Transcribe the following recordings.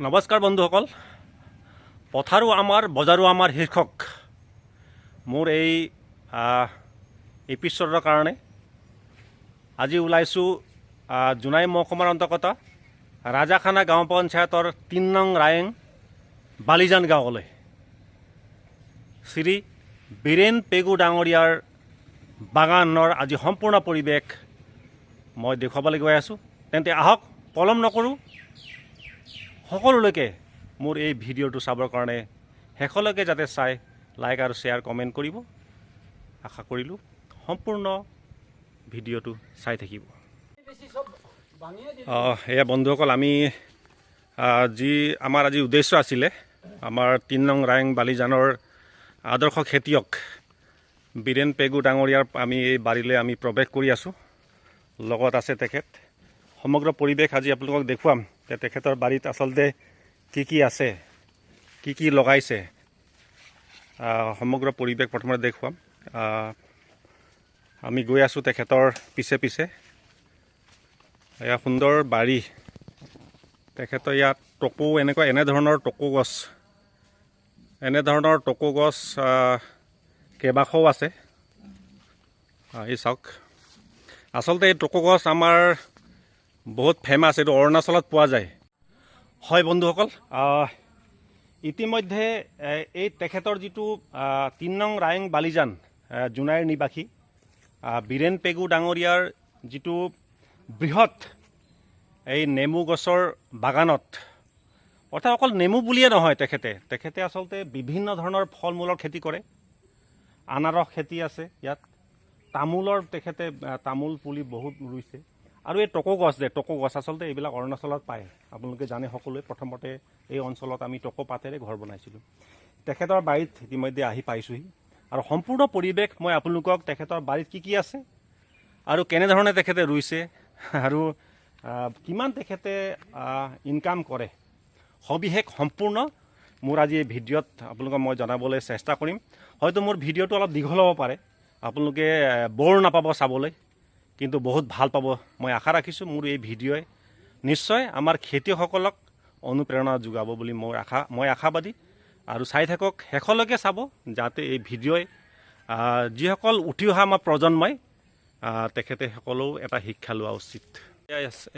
নমস্কাৰ বন্ধুসকল, পথাৰো আমাৰ বজাৰো আমাৰ শীৰ্ষক মোৰ এই এপিছডৰ কাৰণে আজি ওলাইছোঁ জোনাই মহকুমাৰ অন্তৰ্গত ৰাজাখানা গাঁও পঞ্চায়তৰ ৩ নং ৰায়েং বালিজান গাঁৱলৈ শ্ৰী বীৰেন পেগু ডাঙৰীয়াৰ বাগানৰ আজি সম্পূৰ্ণ পৰিৱেশ মই দেখুৱাবলৈ গৈ আছোঁ। তেন্তে আহক, পলম নকৰোঁ, সকলোলৈকে মোৰ এই ভিডিঅ'টো চাবৰ কাৰণে শেষলৈকে যাতে চাই লাইক আৰু শ্বেয়াৰ কমেণ্ট কৰিব আশা কৰিলোঁ। সম্পূৰ্ণ ভিডিঅ'টো চাই থাকিব। এয়া বন্ধুসকল, আমি আমাৰ আজি উদ্দেশ্য আছিলে আমাৰ ৩ নং ৰায়েং বালিজানৰ আদৰ্শ খেতিয়ক বীৰেন পেগু ডাঙৰীয়াৰ আমি এই বাৰীলৈ আমি প্ৰৱেশ কৰি আছোঁ। লগত আছে তেখেত। সমগ্ৰ পৰিৱেশ আজি আপোনালোকক দেখুৱাম যে তেখেতৰ বাৰীত আচলতে কি আছে, কি লগাইছে, সমগ্ৰ পৰিৱেশ প্ৰথমতে দেখুৱাম। আমি গৈ আছোঁ তেখেতৰ পিছে পিছে। এয়া সুন্দৰ বাৰী। তেখেতৰ ইয়াত এনেধৰণৰ টকৌ গছ কেইবাশও আছে। এই চাওক, আচলতে এই টকৌ গছ আমাৰ বহুত ফেমাছ, এইটো অৰুণাচলত পোৱা যায়। হয় বন্ধুসকল, ইতিমধ্যে এই তেখেতৰ যিটো ৩ নং ৰায়েং বালিজান জোনাইৰ নিবাসী বীৰেন পেগু ডাঙৰীয়াৰ যিটো বৃহৎ এই নেমু গছৰ বাগানত, অৰ্থাৎ অকল নেমু বুলিয়ে নহয়, তেখেতে আচলতে বিভিন্ন ধৰণৰ ফল মূলৰ খেতি কৰে। আনাৰস খেতি আছে ইয়াত, তেখেতে তামোল পুলি বহুত ৰুইছে। আৰু এই টকৌ গছ আচলতে এইবিলাক অৰুণাচলত পায়, আপোনালোকে জানে সকলোৱে। প্ৰথমতে এই অঞ্চলত আমি টকৌ পাতেৰে ঘৰ বনাইছিলোঁ। তেখেতৰ বাৰীত ইতিমধ্যে আহি পাইছোঁহি আৰু সম্পূৰ্ণ পৰিৱেশ মই আপোনালোকক তেখেতৰ বাৰীত কি আছে আৰু কেনেধৰণে তেখেতে ৰুইছে আৰু কিমান তেখেতে ইনকাম কৰে, সবিশেষ সম্পূৰ্ণ মোৰ আজি এই ভিডিঅ'ত আপোনালোকক মই জনাবলৈ চেষ্টা কৰিম। হয়তো মোৰ ভিডিঅ'টো অলপ দীঘল হ'ব পাৰে, আপোনালোকে বৰ নাপাব চাবলৈ, কিন্তু বহুত ভাল পাব মই আশা ৰাখিছোঁ। মোৰ এই ভিডিঅ'ই নিশ্চয় আমাৰ খেতিয়কসকলক অনুপ্ৰেৰণা যোগাব বুলি মই আশাবাদী। আৰু চাই থাকক, শেষলৈকে চাব, যাতে এই ভিডিঅ'ই যিসকল উঠি অহা আমাৰ প্ৰজন্মই তেখেতে সকলেও এটা শিক্ষা লোৱা উচিত।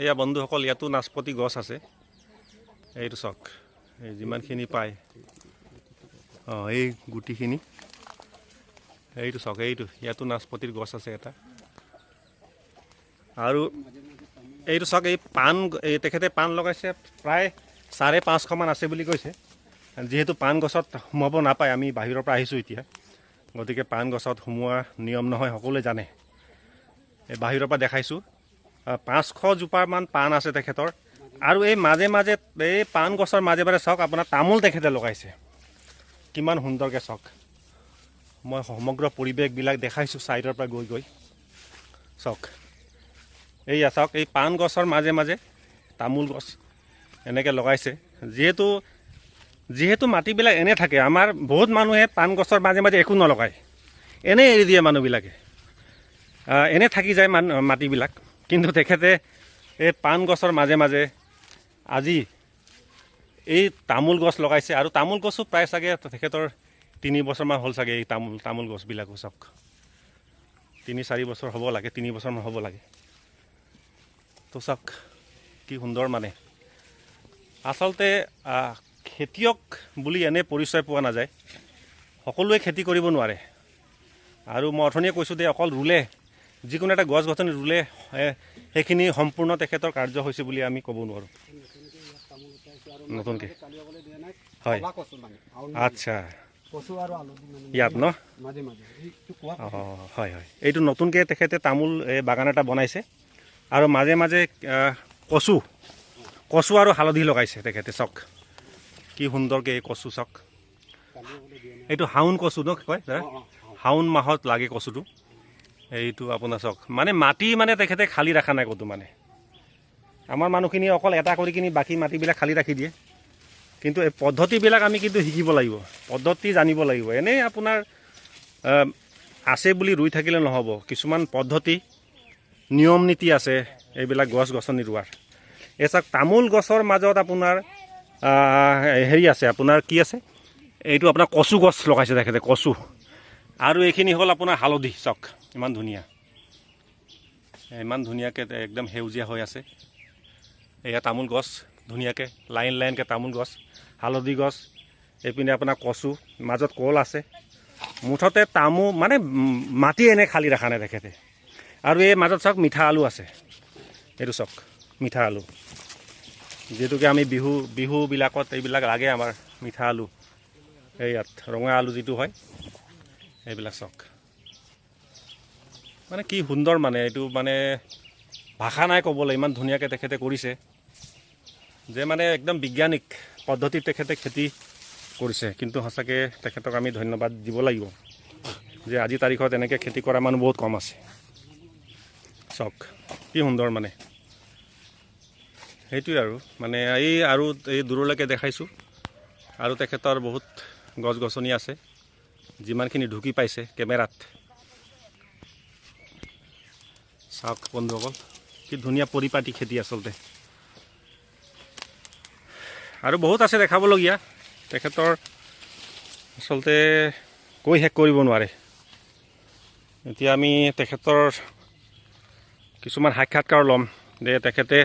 এয়া বন্ধুসকল, ইয়াতো নাচপতি গছ আছে। এইটো চাওক, এই যিমানখিনি পায়, এই গুটিখিনি, এইটো চাওক, ইয়াতো নাচপতিৰ গছ আছে এটা। আৰু এইটো চাওক, তেখেতে পাণ লগাইছে, প্ৰায় 550 মান আছে বুলি কৈছে। যিহেতু পাণ গছত সোমাব নাপায়, আমি বাহিৰৰ পৰা আহিছোঁ এতিয়া, গতিকে পাণ গছত সোমোৱা নিয়ম নহয়, সকলোৱে জানে। এই বাহিৰৰ পৰা দেখাইছোঁ, 500 জোপামান পাণ আছে তেখেতৰ। আৰু এই মাজে এই পাণ গছৰ মাজে চাওক, আপোনাৰ তামোল তেখেতে লগাইছে। কিমান সুন্দৰকৈ চাওক, মই সমগ্ৰ পৰিৱেশবিলাক দেখাইছোঁ ছাইডৰ পৰা গৈ চাওক। এইয়া চাওক, এই পাণ গছৰ মাজে তামোল গছ এনেকৈ লগাইছে। যিহেতু মাটিবিলাক এনে থাকে, আমাৰ বহুত মানুহে পাণ গছৰ মাজে একো নলগায়, এনেই এৰি দিয়ে মানুহবিলাকে, এনে থাকি যায় মাটিবিলাক। কিন্তু তেখেতে এই পাণ গছৰ মাজে আজি এই তামোল গছ লগাইছে। আৰু তামোল গছো প্ৰায় চাগে তেখেতৰ 3 বছৰমান হ'ল চাগে। এই তামোল গছবিলাকো চাওক, 3-4 বছৰ হ'ব লাগে, 3 বছৰমান হ'ব লাগে। তো চাওক কি সুন্দৰ। মানে আচলতে খেতিয়ক বুলি এনে পৰিচয় পোৱা নাযায়, সকলোৱে খেতি কৰিব নোৱাৰে। আৰু মই অথনিয়ে কৈছোঁ যে অকল ৰুলে, যিকোনো এটা গছ গছনি ৰুলে সেইখিনি সম্পূৰ্ণ তেখেতৰ কাৰ্য হৈছে বুলি আমি ক'ব নোৱাৰোঁ। নতুনকৈ হয়, আচ্ছা, ইয়াত ন, হয়, এইটো নতুনকৈ তেখেতে তামোল বাগান এটা বনাইছে। আৰু মাজে কচু আৰু হালধি লগাইছে তেখেতে। চাওক কি সুন্দৰকৈ এই কচু চাওক। এইটো হাউন কচু ন কয়, শাওণ মাহত লাগে কচুটো। এইটো আপোনাৰ চাওক, মাটি তেখেতে খালী ৰখা নাই ক'তো। আমাৰ মানুহখিনি অকল এটা কৰি কিনি বাকী মাটিবিলাক খালী ৰাখি দিয়ে। কিন্তু এই পদ্ধতিবিলাক আমি কিন্তু শিকিব লাগিব, পদ্ধতি জানিব লাগিব। এনেই আপোনাৰ আছে বুলি ৰুই থাকিলে নহ'ব, কিছুমান পদ্ধতি নিয়ম নীতি আছে এইবিলাক গছ গছনি ৰোৱাৰ। এই চাওক, তামোল গছৰ মাজত আপোনাৰ হেৰি আছে আপোনাৰ কি আছে এইটো আপোনাৰ কচু গছ লগাইছে তেখেতে কচু আৰু এইখিনি হ'ল আপোনাৰ হালধি চাওক ইমান ধুনীয়া ইমান ধুনীয়াকৈ একদম সেউজীয়া হৈ আছে এয়া তামোল গছ ধুনীয়াকৈ লাইন লাইনকৈ তামোল গছ হালধি গছ এইপিনে আপোনাৰ কচু মাজত কল আছে মুঠতে তামোল মানে মাটি এনে খালী ৰখা নাই তেখেতে আৰু এই মাজত চাওক মিঠা আলু আছে এইটো চাওক মিঠা আলু যিহেতুকে আমি বিহুবিলাকত এইবিলাক লাগে আমাৰ মিঠা আলু এই ইয়াত ৰঙা আলু যিটো হয় এইবিলাক চাওক মানে কি সুন্দৰ মানে এইটো মানে ভাষা নাই ক'বলৈ ইমান ধুনীয়াকৈ তেখেতে কৰিছে যে মানে একদম বৈজ্ঞানিক পদ্ধতিত তেখেতে খেতি কৰিছে কিন্তু সঁচাকৈ তেখেতক আমি ধন্যবাদ দিব লাগিব যে আজি তাৰিখত এনেকৈ খেতি কৰা মানুহ বহুত কম আছে চাওক কি সুন্দৰ মানে সেইটোৱে আৰু মানে এই দূৰলৈকে দেখাইছোঁ আৰু তেখেতৰ বহুত গছ গছনি আছে যিমানখিনি ঢুকি পাইছে কেমেৰাত চাওক বন্ধুসকল কি ধুনীয়া পৰিপাটি খেতি আচলতে আৰু বহুত আছে দেখাবলগীয়া তেখেতৰ আচলতে কৈ শেষ কৰিব নোৱাৰে এতিয়া আমি তেখেতৰ কিছুমান সাক্ষাৎকাৰ ল'ম যে তেখেতে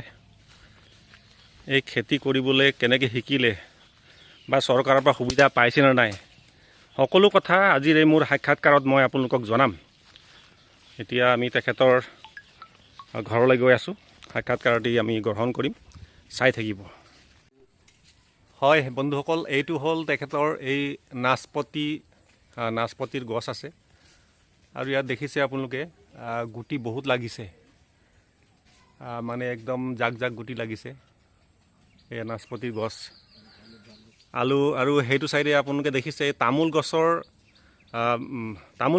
এই খেতি কৰিবলৈ কেনেকৈ শিকিলে বা চৰকাৰৰ পৰা সুবিধা পাইছে নে নাই সকলো কথা আজিৰ এই মোৰ সাক্ষাৎকাৰত মই আপোনালোকক জনাম এতিয়া আমি তেখেতৰ ঘৰলৈ গৈ আছোঁ সাক্ষাৎকাৰটি আমি গ্ৰহণ কৰিম চাই থাকিব হয় বন্ধুসকল এইটো হ'ল তেখেতৰ এই নাচপতিৰ গছ আছে আৰু ইয়াত দেখিছে আপোনালোকে গুটি বহুত লাগিছে মানে একদম জাক জাক গুটি লাগিছে এই নাচপতিৰ গছ আৰু সেইটো চাইডে আপোনালোকে দেখিছে তামোল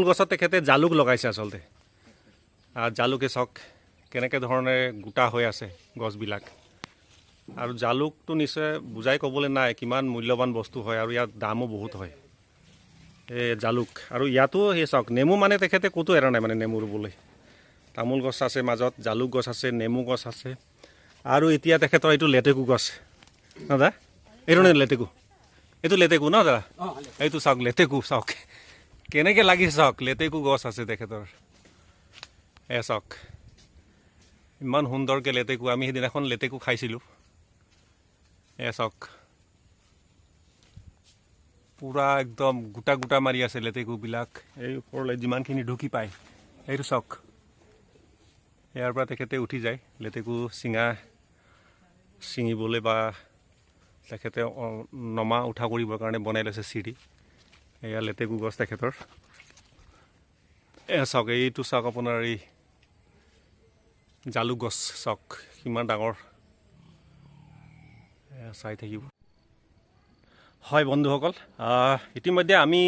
গছত তেখেতে জালুক লগাইছে আচলতে জালুকে চাওক কেনেকৈ ধৰণে গোটা হৈ আছে গছবিলাক আৰু জালুকটো নিশ্চয় বুজাই ক'বলৈ নাই কিমান মূল্যৱান বস্তু হয় আৰু ইয়াত দামো বহুত হয় এই জালুক আৰু ইয়াতো সেই চাওক নেমু মানে তেখেতে ক'তো এৰা নাই মানে নেমু ৰুবলৈ তামোল গছ আছে মাজত জালুক গছ আছে নেমু গছ আছে আৰু এতিয়া তেখেতৰ এইটো লেটেকু গছ ন দাদা এইটো নে লেটেকু এইটো লেটেকু ন দাদা এইটো চাওক লেটেকু চাওক কেনেকৈ লাগিছে চাওক লেটেকু গছ আছে তেখেতৰ চাওক ইমান সুন্দৰকৈ লেটেকু আমি সেইদিনাখন লেটেকু খাইছিলোঁ চাওক পূৰা একদম গোটা গোটা মাৰি আছে লেটেকুবিলাক এই ওপৰলৈ যিমানখিনি ঢুকি পায় এইটো চাওক ইয়াৰ পৰা তেখেতে উঠি যায় লেটেকু ছিঙিবলৈ বা তেখেতে নমা উঠা কৰিবৰ কাৰণে বনাই লৈছে চিৰি এয়া লেটেকু গছ তেখেতৰ চাওক এইটো চাওক আপোনাৰ এই জালুক গছ চাওক কিমান ডাঙৰ চাই থাকিব হয় বন্ধুসকল ইতিমধ্যে আমি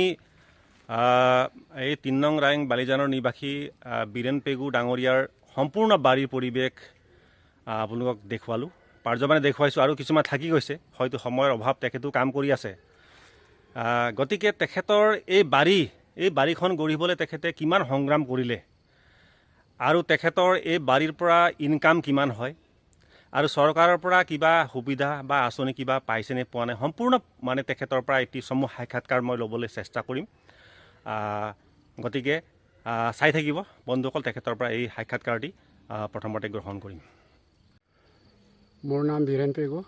এই ৩ নং ৰাইং বালিজানৰ নিবাসী বীৰেন পেগু ডাঙৰীয়াৰ সম্পূৰ্ণ বাৰীৰ পৰিৱেশ আপোনালোকক দেখুৱালোঁ পাৰ্যমানে দেখুৱাইছোঁ আৰু কিছুমান থাকি গৈছে হয়তো সময়ৰ অভাৱ তেখেতো কাম কৰি আছে গতিকে তেখেতৰ এই বাৰীখন গঢ়িবলৈ তেখেতে কিমান সংগ্ৰাম কৰিলে আৰু তেখেতৰ এই বাৰীৰ পৰা ইনকাম কিমান হয় আৰু চৰকাৰৰ পৰা কিবা সুবিধা বা আঁচনি কিবা পাইছেনে পোৱা নাই সম্পূৰ্ণ মানে তেখেতৰ পৰা এটি সমূহ সাক্ষাৎকাৰ মই ল'বলৈ চেষ্টা কৰিম গতিকে চাই থাকিব বন্ধুসকল তেখেতৰ পৰা এই সাক্ষাৎকাৰটি প্ৰথমতে গ্ৰহণ কৰিম মোৰ নাম বীৰেন পেগু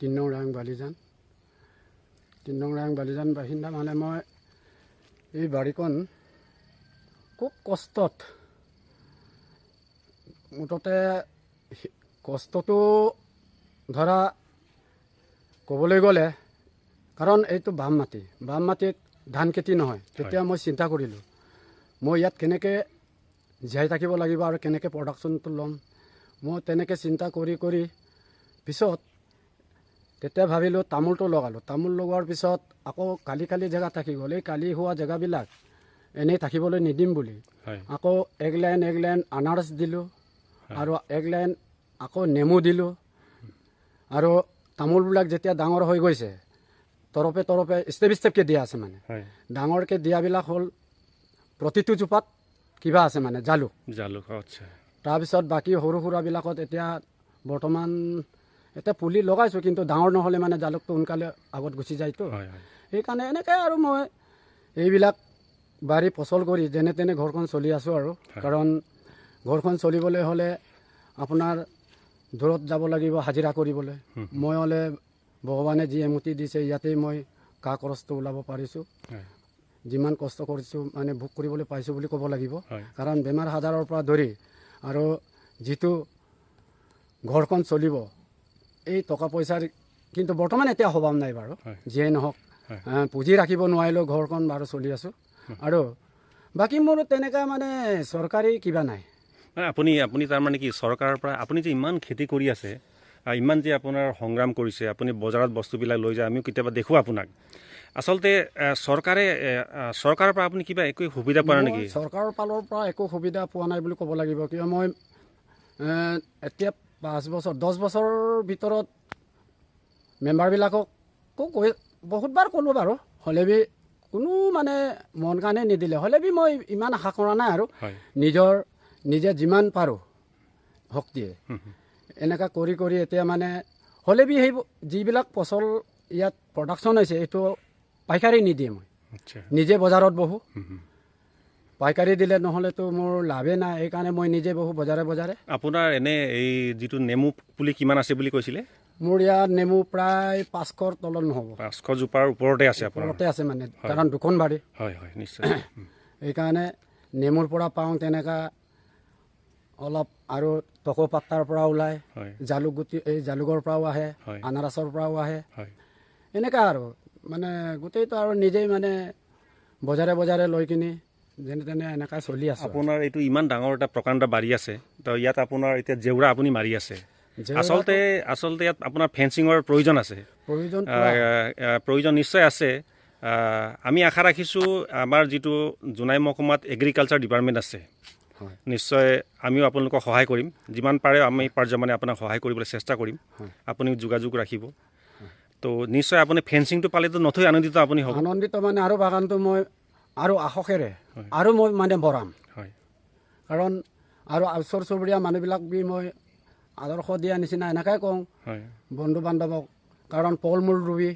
৩ নং ৰাইং বালিজান ৩ নং ৰাইং বালিজান বাসিন্দা মানে মই এই বাৰীখন খুব কষ্টত মুঠতে কষ্টটো ধৰা ক'বলৈ গ'লে কাৰণ এইটো বাম মাটিত ধান খেতি নহয় তেতিয়া মই চিন্তা কৰিলোঁ মই ইয়াত কেনেকৈ জীয়াই থাকিব লাগিব আৰু কেনেকৈ প্ৰডাকশ্যনটো ল'ম মই তেনেকৈ চিন্তা কৰি পিছত তেতিয়া ভাবিলোঁ তামোলটো লগালোঁ তামোল লগোৱাৰ পিছত আকৌ কালি জেগা থাকি গ'ল এই কালি হোৱা জেগাবিলাক এনেই থাকিবলৈ নিদিম বুলি আকৌ এক লাইন আনাৰস দিলোঁ আৰু এক লাইন আকৌ নেমু দিলোঁ আৰু তামোলবিলাক যেতিয়া ডাঙৰ হৈ গৈছে তৰপে ষ্টেপকৈ দিয়া আছে মানে ডাঙৰকৈ দিয়াবিলাক হ'ল প্ৰতিটো জোপাত কিবা আছে মানে জালুক আচ্ছা তাৰপিছত বাকী সৰু সুৰাবিলাকত এতিয়া বৰ্তমান এতিয়া পুলি লগাইছোঁ, কিন্তু ডাঙৰ নহ'লে মানে জালুকটো সোনকালে আগত গুচি যায়তো। হয় হয় সেইকাৰণে এনেকৈ আৰু মই এইবিলাক বাৰী ফচল কৰি যেনে তেনে ঘৰখন চলি আছোঁ আৰু। কাৰণ ঘৰখন চলিবলৈ হ'লে আপোনাৰ দূৰত যাব লাগিব হাজিৰা কৰিবলৈ। মই হ'লে ভগৱানে যি এমুঠি দিছে ইয়াতেই মই কা খৰচটো ওলাব পাৰিছোঁ। হয় যিমান কষ্ট কৰিছোঁ মানে ভোগ কৰিবলৈ পাইছোঁ বুলি ক'ব লাগিব। হয় কাৰণ বেমাৰ আজাৰৰ পৰা ধৰি আৰু যিটো ঘৰখন চলিব, এই টকা পইচাৰ কিন্তু বৰ্তমান এতিয়া অভাৱ নাই বাৰু। হয় যিয়ে নহওক হয় পুঁজি ৰাখিব নোৱাৰিলেও ঘৰখন বাৰু চলি আছোঁ। আৰু বাকী মোৰ তেনেকুৱা মানে চৰকাৰী কিবা নাই। মানে আপুনি তাৰমানে কি চৰকাৰৰ পৰা আপুনি যে ইমান খেতি কৰি আছে, ইমান যে আপোনাৰ সংগ্ৰাম কৰিছে, আপুনি বজাৰত বস্তুবিলাক লৈ যায়, আমিও কেতিয়াবা দেখোঁ আপোনাক। আচলতে চৰকাৰৰ পৰা আপুনি কিবা একো সুবিধা পোৱা নাই নেকি? মই চৰকাৰৰ ফালৰ পৰা একো সুবিধা পোৱা নাই বুলি ক'ব লাগিব। কিয় মই এতিয়া 5 বছৰ 10 বছৰৰ ভিতৰত মেম্বাৰবিলাককো বহুতবাৰ ক'লোঁ বাৰু, হ'লে বি কোনো মানে মন কাৰণে নিদিলে। হ'লে বি মই ইমান আশা কৰা নাই আৰু হয় নিজে যিমান পাৰোঁ শক্তিয়ে এনেকুৱা কৰি কৰি এতিয়া মানে হ'লে বি সেই যিবিলাক ফচল ইয়াত প্ৰডাকশ্যন হৈছে এইটো পাইকাৰী নিদিয়ে। মই আচ্ছা নিজে বজাৰত বহোঁ, পাইকাৰী দিলে নহ'লেতো মোৰ লাভেই নাই। সেইকাৰণে মই নিজে বহোঁ বজাৰে বজাৰে। আপোনাৰ এনে এই যিটো নেমু পুলি কিমান আছে বুলি কৈছিলে? মোৰ ইয়াত নেমু প্ৰায় 500ৰ তলত নহ'ব, 500 জোপাৰ ওপৰতে আছে আপোনাৰ? ওপৰতে আছে মানে, কাৰণ দুখন বাৰী। হয় হয় নিশ্চয় সেইকাৰণে নেমুৰ পৰা পাওঁ তেনেকুৱা অলপ, আৰু টকৌ পাত্তাৰ পৰা ওলায়, হয় জালুক গুটি এই জালুকৰ পৰাও আহে, হয় আনাৰসৰ পৰাও আহে, হয় এনেকুৱা আৰু মানে গোটেইটো আৰু নিজেই মানে বজাৰে বজাৰে লৈ কিনি যেনে তেনে এনেকৈ চলি আছোঁ। আপোনাৰ এইটো ইমান ডাঙৰ এটা প্ৰকাণ্ড বাৰী আছে, তো ইয়াত আপোনাৰ এতিয়া জেওৰা আপুনি মাৰি আছে। আচলতে ইয়াত আপোনাৰ ফেঞ্চিঙৰ প্ৰয়োজন আছে, প্ৰয়োজন নিশ্চয় আছে। আমি আশা ৰাখিছোঁ আমাৰ যিটো জোনাই মহকুমাত এগ্ৰিকালচাৰ ডিপাৰ্টমেণ্ট আছে, নিশ্চয় আমিও আপোনালোকক সহায় কৰিম। যিমান পাৰে আমি পাৰ্যমানে আপোনাক সহায় কৰিবলৈ চেষ্টা কৰিম। আপুনি যোগাযোগ ৰাখিব। তো নিশ্চয় আপুনি ফেঞ্চিংটো পালেতো নথৈ আনন্দিত আপুনি হ'ব। আনন্দিত মানে আৰু বাগানটো মই আৰু আশকেৰে আৰু মই মানে বঢ়াম। হয় কাৰণ আৰু ওচৰ চুবুৰীয়া মানুহবিলাক বি মই আদৰ্শ দিয়া নিচিনা এনেকৈ কওঁ হয় বন্ধু বান্ধৱক। কাৰণ ফল মূল ৰুবি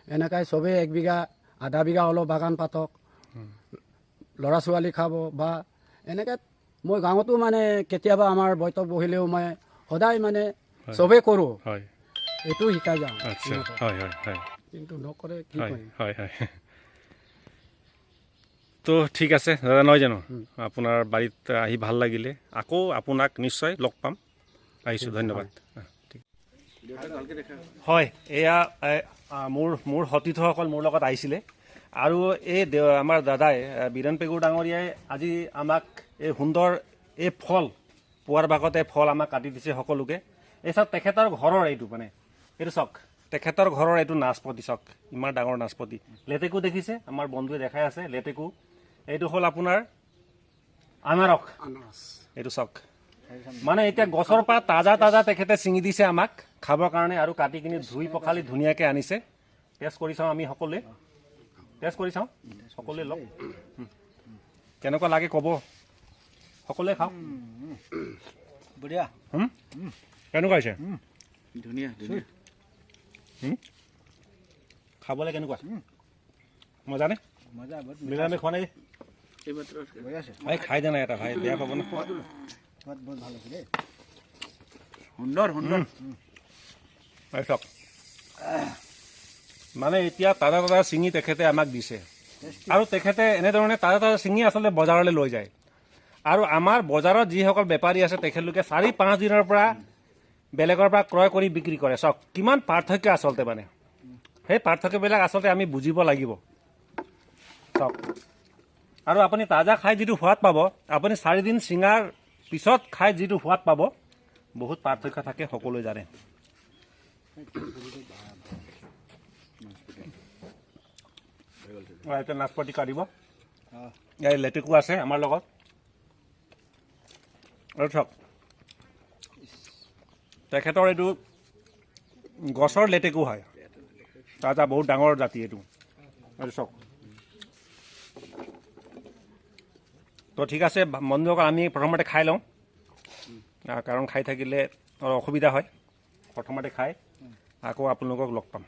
এনেকৈ চবেই 1 বিঘা আধা বিঘা অলপ বাগান পাতক, ল'ৰা ছোৱালী খাব। বা এনেকৈ মই গাঁৱতো মানে কেতিয়াবা আমাৰ বৈঠক বহিলেও মই সদায় মানে চবেই কৰোঁ, হয় এইটো শিকাই যাওঁ। আচ্ছা হয় হয় হয় কিন্তু নকৰে কি হয় কৰিম। হয় হয় তো ঠিক আছে দাদা, নহয় জানো? আপোনাৰ বাৰীত আহি ভাল লাগিলে। আকৌ আপোনাক নিশ্চয় লগ পাম। আহিছোঁ, ধন্যবাদ। হয়, এয়া মোৰ সতীৰ্থসকল মোৰ লগত আহিছিলে, আৰু এই আমাৰ দাদাই বীৰেন পেগু ডাঙৰীয়াই আজি আমাক এই সুন্দৰ এই ফল পোৱাৰ ভাগতে ফল আমাক কাটি দিছে সকলোকে। এই চাওক তেখেতৰ ঘৰৰ এইটো মানে এইটো চাওক, তেখেতৰ ঘৰৰ এইটো নাচপতি চাওক, ইমান ডাঙৰ নাচপতি। লেটেকু দেখিছে, আমাৰ বন্ধুৱে দেখাই আছে লেটেকু। এইটো হ'ল আপোনাৰ আনাৰস, এইটো চাওক। মানে এতিয়া গছৰ পৰা তাজা তাজা তেখেতে ছিঙি দিছে আমাক খাবৰ কাৰণে, আৰু কাটি কিনি ধুই পখালি ধুনীয়াকৈ আনিছে। টেষ্ট কৰি চাওঁ আমি সকলোৱে, টেষ্ট কৰি চাওঁ সকলোৱে লওক, কেনেকুৱা লাগে ক'ব, সকলোৱে খাওক। বঢ়িয়া, কেনেকুৱা হৈছে? ধুনীয়া ধুনীয়া। খাবলৈ কেনেকুৱা? মজানে? মজা, বহুত বিলামে খোৱা নাই? ভাই খাই দে না এটা, ভাই বেয়া পাব না। বহুত ভাল আছে দেই, সুন্দৰ সুন্দৰ। চাওক, মানে এতিয়া তাজা তাজা ছিঙি তেখেতে আমাক দিছে, আৰু তেখেতে এনেধৰণে তাজা তাজা ছিঙি আচলতে বজাৰলৈ লৈ যায়। আৰু আমাৰ বজাৰত যিসকল বেপাৰী আছে তেখেতলোকে 4-5 দিনৰ পৰা বেলেগৰ পৰা ক্ৰয় কৰি বিক্ৰী কৰে। চাওক কিমান পাৰ্থক্য আচলতে, মানে সেই পাৰ্থক্যবিলাক আচলতে আমি বুজিব লাগিব। চাওক, আৰু আপুনি তাজা খাই যিটো সোৱাদ পাব, আপুনি 4 দিন ছিঙাৰ পিছত খাই যিটো সোৱাদ পাব, বহুত পাৰ্থক্য থাকে, সকলোৱে জানে। এতিয়া নাচপতি কাটিব, এই লেটেকু আছে আমাৰ লগত, আৰু চাওক তেখেতৰ এইটো গছৰ লেটেকু হয়, তাজা বহুত ডাঙৰ জাতি এইটো। আৰু চাওক, তো ঠিক আছে বন্ধুসকল, আমি প্ৰথমতে খাই লওঁ, কাৰণ খাই থাকিলে অলপ অসুবিধা হয়। প্ৰথমতে খাই আকৌ আপোনালোকক লগ পাম।